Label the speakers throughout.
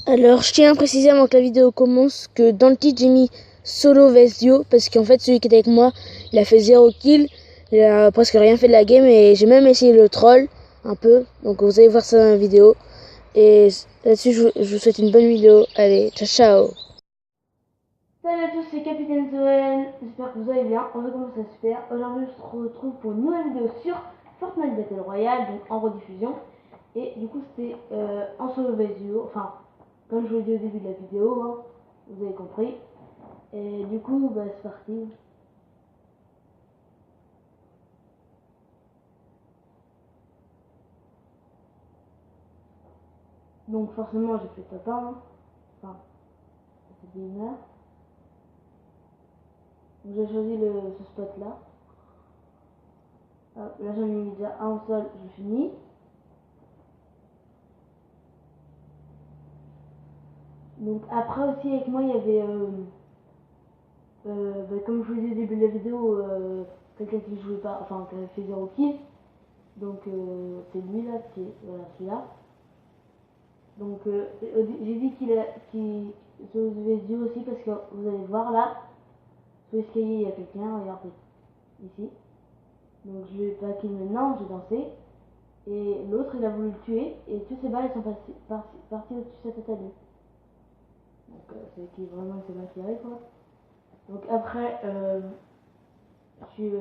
Speaker 1: Alors, je tiens à préciser avant que la vidéo commence que dans le titre, j'ai mis solo vs duo parce qu'en fait, celui qui était avec moi, il a fait 0 kill, il a presque rien fait de la game et j'ai même essayé le troll un peu. Donc, vous allez voir ça dans la vidéo. Et là-dessus, je vous souhaite une bonne vidéo. Allez, ciao ciao.
Speaker 2: Salut à tous, c'est Capitaine Zoen, j'espère que vous allez bien, on recommence à super. Aujourd'hui on se retrouve pour une nouvelle vidéo sur Fortnite Battle Royale, donc en rediffusion. Et du coup c'était en solo vs duo, enfin comme je vous l'ai dit au début de la vidéo, hein, vous avez compris. Et du coup bah c'est parti. Donc forcément j'ai fait top 1, hein. Enfin c'était une heure. Donc j'ai choisi ce spot là. Hop, là j'en ai mis déjà un au sol, je finis. Donc après aussi avec moi il y avait comme je vous ai dit au début de la vidéo, quelqu'un qui jouait pas, enfin qui avait fait 0 kill. Donc c'est lui là, voilà celui-là. Donc j'ai dit qu'il se faisait duo aussi parce que vous allez voir là, sur l'escalier il y a quelqu'un, regardez, ici. Donc je vais pas kill maintenant, j'ai dansé. Et l'autre il a voulu le tuer et toutes ses balles elles sont parties au-dessus de sa tête à lui. Donc c'est qui vraiment il s'est mal tiré quoi. Donc après je suis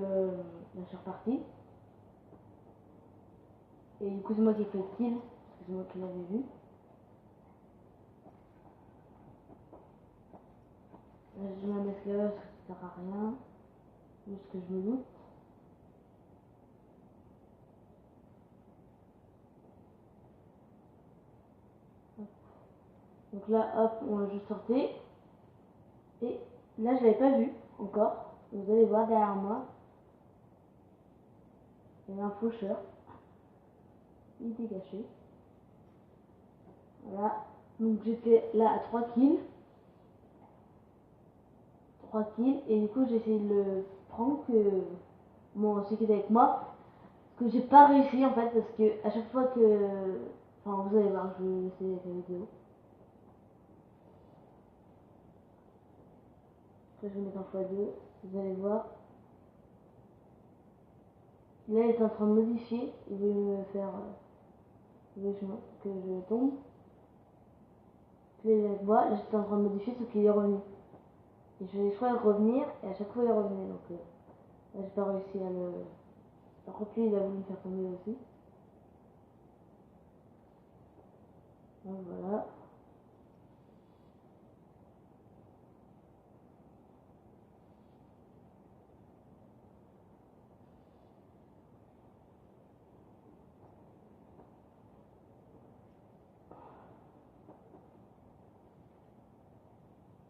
Speaker 2: reparti. Et du coup, c'est moi qui ai fait le kill, parce que c'est moi qui l'avais vu. Là, je mets un esclavage, ça sert à rien. Juste que je me doute. Donc là, hop, je sortais. Et là, je l'avais pas vu encore. Vous allez voir derrière moi. Il y avait un faucheur. Il était caché. Voilà. Donc j'étais là à 3 kills. 3 kills. Et du coup, j'ai essayé de le prendre que celui qui était avec moi. Que j'ai pas réussi en fait, parce que à chaque fois que. Enfin, vous allez voir, je vais essayer avec la vidéo. Après, je vais mettre en x2. Vous allez voir. Là, il est en train de modifier. Il veut me faire. Il veut que je tombe. Là, il est avec moi. Là, j'étais en train de modifier, sauf qu'il est revenu. Et je vais choisir de revenir, et à chaque fois, il revenait. Donc là, j'ai pas réussi à le. Par contre, lui, il a voulu me faire tomber aussi. Donc voilà.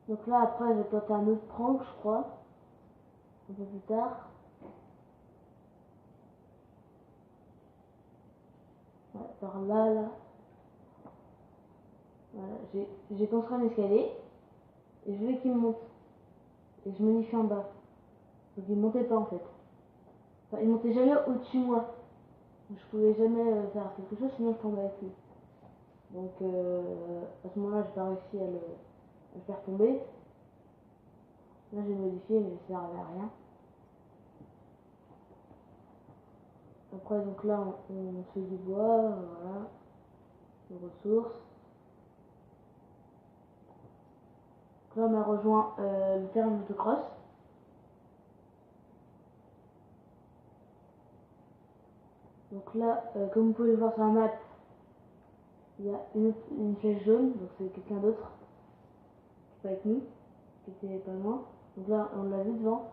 Speaker 2: Donc là, après, j'ai tenté un autre prank, je crois. Un peu plus tard. Ouais, par là, là. Voilà, j'ai construit un escalier. Et je voulais qu'il me monte. Et je me suis en bas. Donc il montait pas en fait. Enfin, il montait jamais au-dessus de moi. Je pouvais jamais faire quelque chose, sinon je tombais avec lui. Donc à ce moment-là, j'ai pas réussi à le faire tomber. Là, j'ai modifié, mais ça servait à rien. Après, donc là, on fait du bois, voilà, des ressources. Donc là, on a rejoint le terrain de motocross. Donc là, comme vous pouvez le voir sur la map, il y a une flèche jaune, donc c'est quelqu'un d'autre qui est pas avec nous, qui était pas loin. Donc là, on l'a vu devant.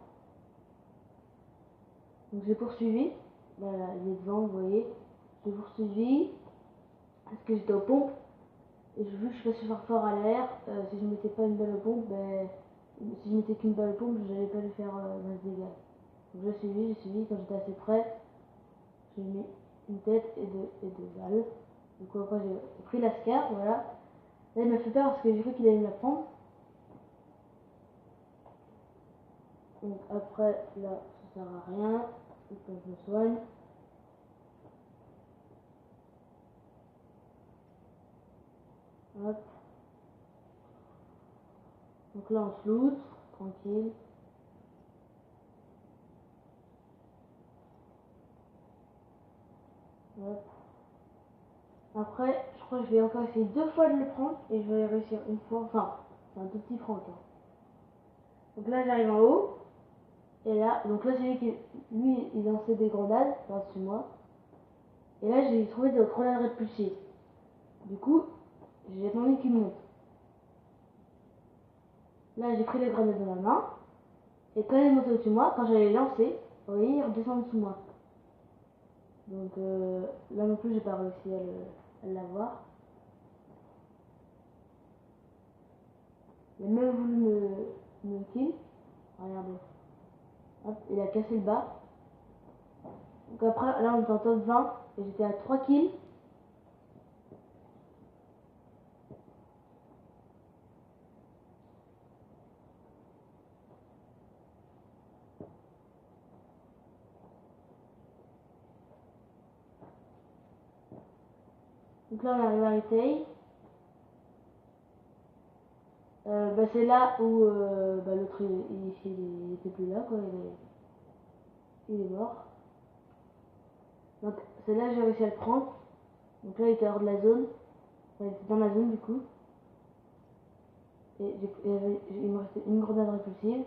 Speaker 2: Donc j'ai poursuivi. Là, il est devant, vous voyez. J'ai poursuivi parce que j'étais aux pompes. Et vu que je suis super fort à l'air, si je mettais pas une balle aux pompes, si je mettais qu'une balle aux pompes, j'allais pas lui faire masse dégâts. Donc j'ai suivi, quand j'étais assez près, j'ai mis une tête et deux balles. Du coup après j'ai pris la scar, voilà. Là il m'a fait peur parce que j'ai cru qu'il allait me la prendre. Donc après là ça sert à rien, il faut que je me soigne. Hop. Donc là, on se loot, tranquille. Hop. Après, je crois que je vais encore essayer 2 fois de le prendre et je vais réussir une fois. Enfin, c'est un tout petit franc. Hein. Donc là, j'arrive en haut. Et là, donc là, c'est lui, il lançait des grenades par-dessus moi. Et là, j'ai trouvé des grenades répulsées. Du coup, j'ai attendu qu'il monte. Là, j'ai pris les grenades dans la main. Et quand il est monté au-dessus de moi, quand j'allais les lancer, vous voyez, il redescend dessous moi. Donc là non plus, j'ai pas réussi à l'avoir. Il a même voulu me kill. Regardez. Hop, il a cassé le bas. Donc après, là on est en top 20 et j'étais à 3 kills. Donc là on arrive à Retail. C'est là où l'autre il était plus là quoi, il est mort. Donc c'est là que j'ai réussi à le prendre. Donc là il était hors de la zone. Enfin, il était dans la zone du coup. Et il me restait une grenade répulsive.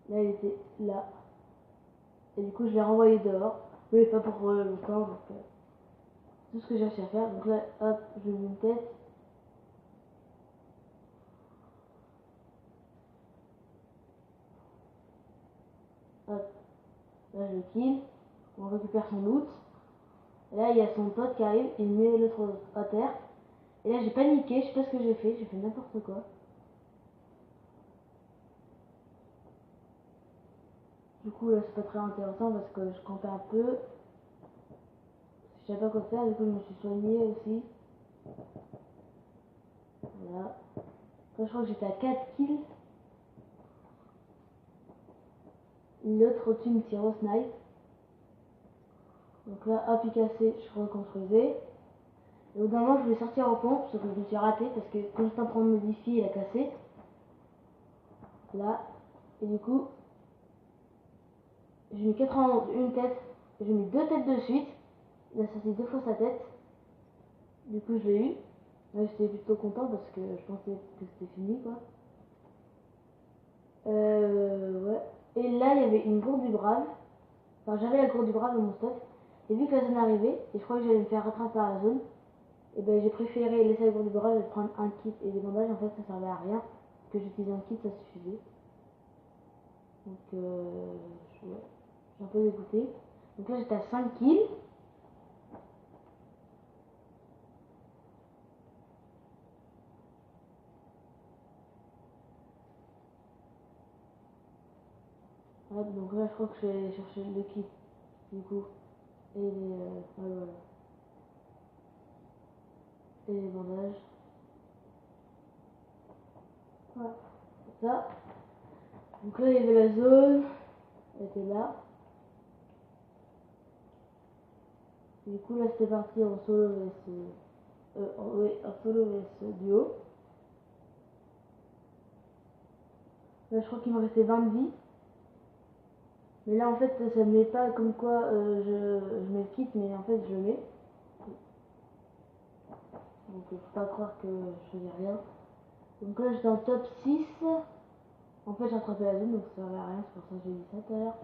Speaker 2: Là il était là. Et du coup je l'ai renvoyé dehors. Mais pas pour longtemps. Donc tout ce que j'ai réussi à faire. Donc là hop, je mets une tête. Hop, là je le kill. On récupère son loot. Et là il y a son pote qui arrive. Il met l'autre à terre. Et là j'ai paniqué. Je sais pas ce que j'ai fait n'importe quoi. Du coup là c'est pas très intéressant parce que je campais un peu. Je savais pas quoi faire, du coup je me suis soigné aussi. Voilà. Là, je crois que j'étais à 4 kills. L'autre au-dessus me tire au snipe. Donc là, hop, il cassé, je reconstruisais. Et au bout d'un moment, je voulais sortir en pompe, sauf que je me suis raté parce que quand j'étais en train de modifier, il a cassé. Là. Et du coup, j'ai mis 91 tête. J'ai mis 2 têtes de suite. Il a sorti 2 fois sa tête. Du coup, je l'ai eu. Là, j'étais plutôt content parce que je pensais que c'était fini, quoi. Ouais. Et là, il y avait une gourde du brave. Enfin, j'avais la gourde du brave dans mon stock. Et vu que la zone arrivait, et je croyais que j'allais me faire rattraper par la zone, et ben j'ai préféré laisser la gourde du brave et prendre un kit et des bandages. En fait, ça servait à rien. Que j'utilisais un kit, ça suffisait. Donc, je suis un peu dégoûté. Donc là, j'étais à 5 kills. Hop, donc là, je crois que je vais aller chercher le kit, du coup. Et les, voilà. Et les bandages. Voilà. Ça. Donc là, il y avait la zone. Elle était là. Et du coup, là, c'était parti en solo vs. Oui, en solo vs duo. Là, je crois qu'il me restait 20 de vie. Mais là, en fait, ça me met pas comme quoi je mets le kit, mais en fait, je le mets. Donc, faut pas croire que je faisais rien. Donc là, j'étais en top 6. En fait, j'ai attrapé la zone, donc ça servait à rien. C'est pour ça que j'ai dit ça tout à l'heure.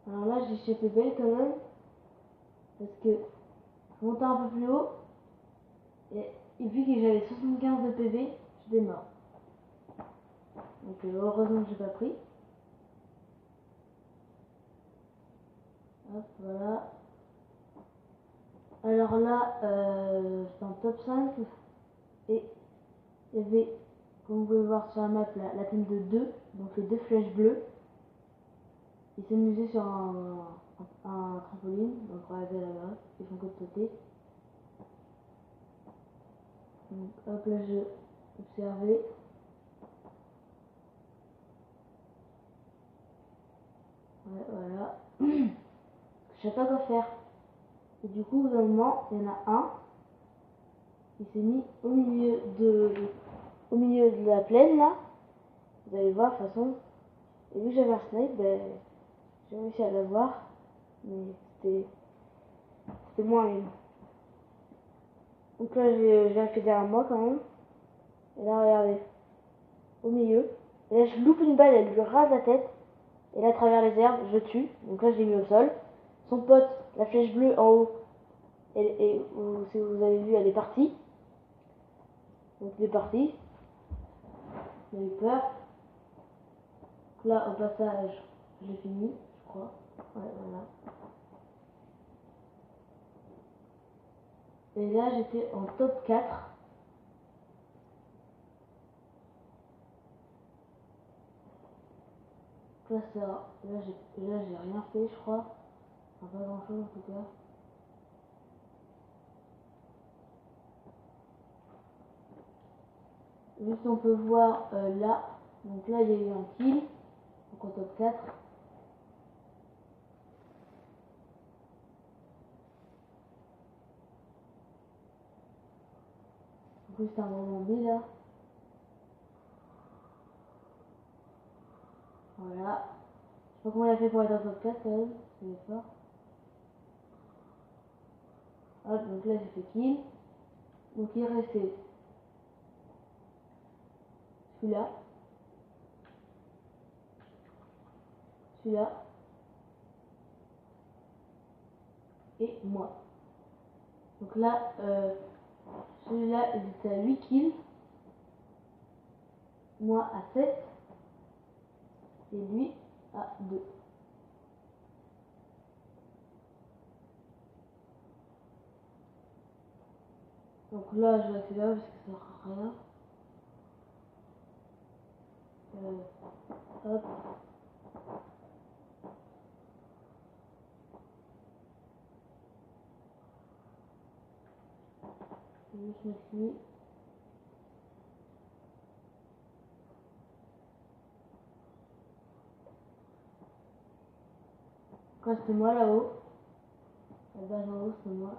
Speaker 2: Alors là, j'ai échappé belle quand même. Parce que je montais un peu plus haut. Et vu que j'avais 75 de PV, j'étais mort. Donc heureusement que j'ai pas pris. Hop, voilà. Alors là, j'étais en top 5. Et il y avait, comme vous pouvez voir sur la map, la team de 2. Donc les 2 flèches bleues. Ils s'amusaient sur un trampoline. Donc regardez là-bas. Ils font que de sauter. Donc hop là, je observais. Ouais, voilà. Je sais pas quoi faire. Et du coup, au bout d'un moment, il y en a un. il s'est mis au milieu de la plaine là. Vous allez voir de toute façon. Et vu que j'avais un snipe, ben, j'ai réussi à l'avoir. Mais c'était moins une. Donc là j'ai un fait derrière moi quand même. Et là regardez. Au milieu. Et là je loupe une balle, elle lui rase la tête. Et là à travers les herbes, je tue. Donc là je l'ai mis au sol. Son pote, la flèche bleue en haut. Et si vous avez vu, elle est partie. Donc il est parti. Il a eu peur. Là, au passage, je l'ai fini, je crois. Ouais, voilà. Et là, j'étais en top 4. Classeur. Là, j'ai rien fait, je crois. Enfin, pas grand chose en tout cas. Juste, on peut voir là. Donc là, il y a eu un kill. Donc en top 4. Du coup, c'est un moment B là. Voilà. Je sais pas comment il a fait pour être en top 4 quand même. C'est fort. Hop, donc là, j'ai fait kill. Donc il restait celui-là. Celui-là. Et moi. Donc là, celui-là, il était à 8 kills. Moi à 7. Et lui à 2. Donc là, je vais accélérer parce que ça sert à rien. Hop. Je vais juste mettre lui. Quand c'était moi là-haut. La base en haut, c'est moi.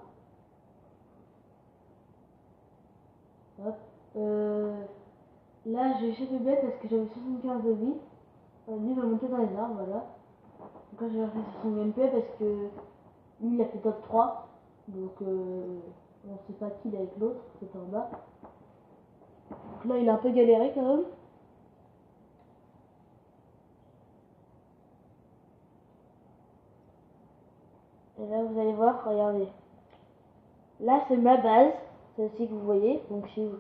Speaker 2: Hop. Là, j'ai échappé bête parce que j'avais 75 de vie. Lui va monter dans les arbres, voilà. Donc là, j'ai refait sur son gameplay parce que lui, il a fait top 3. Donc, on sait pas qui il est avec l'autre, c'est en bas. Donc là, il a un peu galéré quand même. Et là, vous allez voir, regardez. Là, c'est ma base, celle-ci que vous voyez. Donc, si vous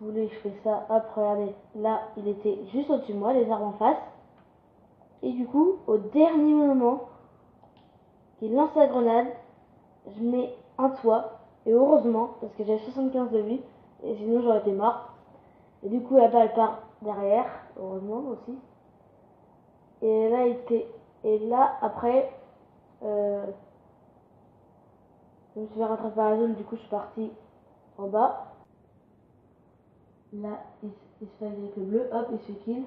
Speaker 2: voulez, je fais ça. Hop, regardez. Là, il était juste au-dessus de moi, les arbres en face. Et du coup, au dernier moment, il lance la grenade. Je mets un toit. Et heureusement, parce que j'avais 75 de vie. Et sinon, j'aurais été mort. Et du coup, la balle part derrière. Heureusement aussi. Et là, Et là, après, je me suis fait rattraper par la zone. Du coup, je suis parti en bas. Là, il se fait avec le bleu, hop, il se fait kill.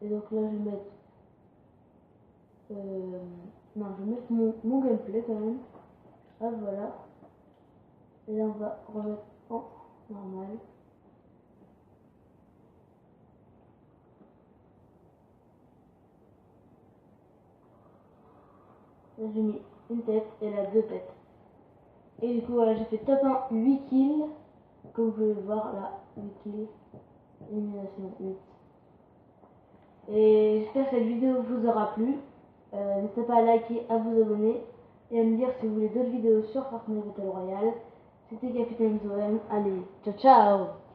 Speaker 2: Et donc là, je vais mettre... non, je vais mettre mon gameplay quand même. Hop, voilà. Et là, on va remettre en normal. Là, j'ai mis une tête et là, 2 têtes. Et du coup, voilà, j'ai fait top 1, 8 kills. Comme vous pouvez le voir, là, 8 kills. Élimination 8. Et j'espère que cette vidéo vous aura plu. N'hésitez pas à liker, à vous abonner et à me dire si vous voulez d'autres vidéos sur Fortnite Battle Royale. C'était Capitaine Zoem. Allez, ciao ciao!